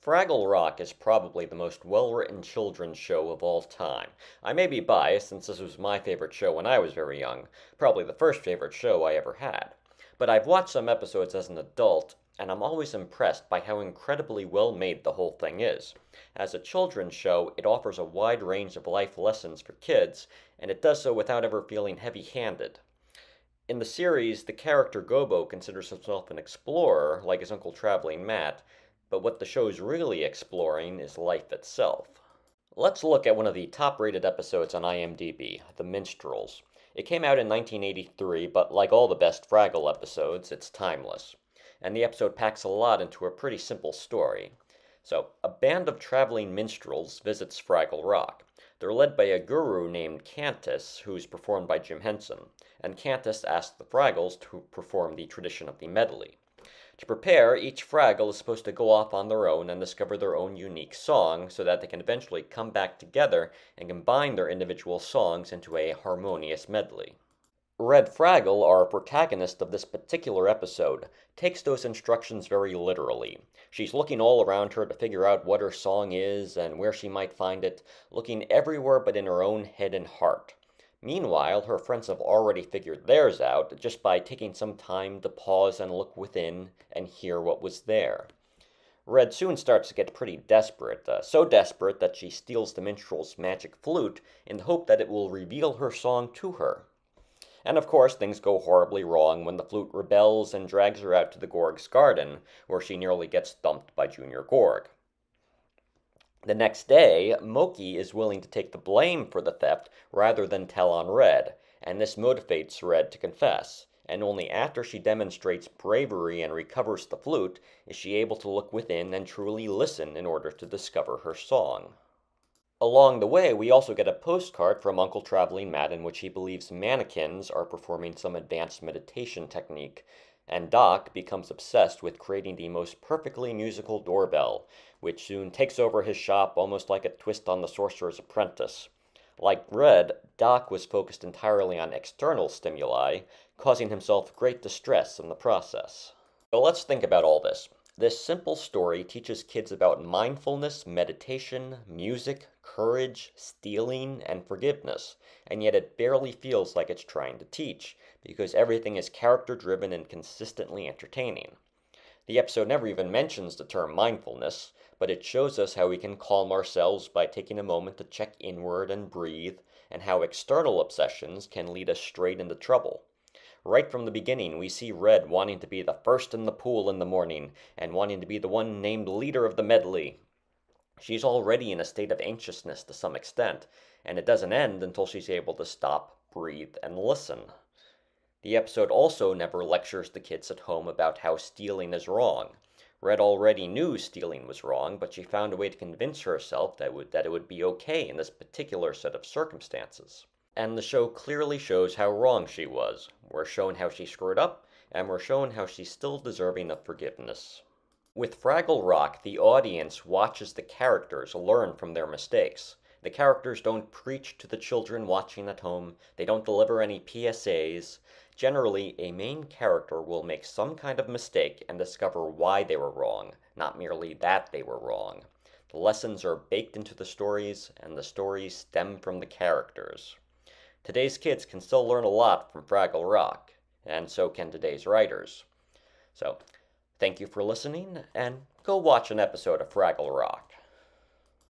Fraggle Rock is probably the most well-written children's show of all time. I may be biased since this was my favorite show when I was very young, probably the first favorite show I ever had. But I've watched some episodes as an adult, and I'm always impressed by how incredibly well made the whole thing is. As a children's show, it offers a wide range of life lessons for kids, and it does so without ever feeling heavy-handed. In the series, the character Gobo considers himself an explorer, like his uncle Traveling Matt, but what the show's really exploring is life itself. Let's look at one of the top-rated episodes on IMDb, The Minstrels. It came out in 1983, but like all the best Fraggle episodes, it's timeless. And the episode packs a lot into a pretty simple story. So, a band of traveling minstrels visits Fraggle Rock. They're led by a guru named Cantus, who's performed by Jim Henson, and Cantus asks the Fraggles to perform the tradition of the medley. To prepare, each Fraggle is supposed to go off on their own and discover their own unique song, so that they can eventually come back together and combine their individual songs into a harmonious medley. Red Fraggle, our protagonist of this particular episode, takes those instructions very literally. She's looking all around her to figure out what her song is and where she might find it, looking everywhere but in her own head and heart. Meanwhile, her friends have already figured theirs out just by taking some time to pause and look within and hear what was there. Red soon starts to get pretty desperate, so desperate that she steals the minstrel's magic flute in the hope that it will reveal her song to her. And of course, things go horribly wrong when the flute rebels and drags her out to the Gorg's garden, where she nearly gets thumped by Junior Gorg. The next day, Moki is willing to take the blame for the theft rather than tell on Red, and this motivates Red to confess, and only after she demonstrates bravery and recovers the flute is she able to look within and truly listen in order to discover her song. Along the way, we also get a postcard from Uncle Traveling Matt in which he believes mannequins are performing some advanced meditation technique, and Doc becomes obsessed with creating the most perfectly musical doorbell, which soon takes over his shop almost like a twist on the Sorcerer's Apprentice. Like Red, Doc was focused entirely on external stimuli, causing himself great distress in the process. So let's think about all this. This simple story teaches kids about mindfulness, meditation, music, courage, stealing, and forgiveness, and yet it barely feels like it's trying to teach, because everything is character-driven and consistently entertaining. The episode never even mentions the term mindfulness, but it shows us how we can calm ourselves by taking a moment to check inward and breathe, and how external obsessions can lead us straight into trouble. Right from the beginning, we see Red wanting to be the first in the pool in the morning, and wanting to be the one named leader of the medley. She's already in a state of anxiousness to some extent, and it doesn't end until she's able to stop, breathe, and listen. The episode also never lectures the kids at home about how stealing is wrong. Red already knew stealing was wrong, but she found a way to convince herself that it would be okay in this particular set of circumstances. And the show clearly shows how wrong she was. We're shown how she screwed up, and we're shown how she's still deserving of forgiveness. With Fraggle Rock, the audience watches the characters learn from their mistakes. The characters don't preach to the children watching at home, they don't deliver any PSAs. Generally, a main character will make some kind of mistake and discover why they were wrong, not merely that they were wrong. The lessons are baked into the stories, and the stories stem from the characters. Today's kids can still learn a lot from Fraggle Rock, and so can today's writers. So, thank you for listening, and go watch an episode of Fraggle Rock.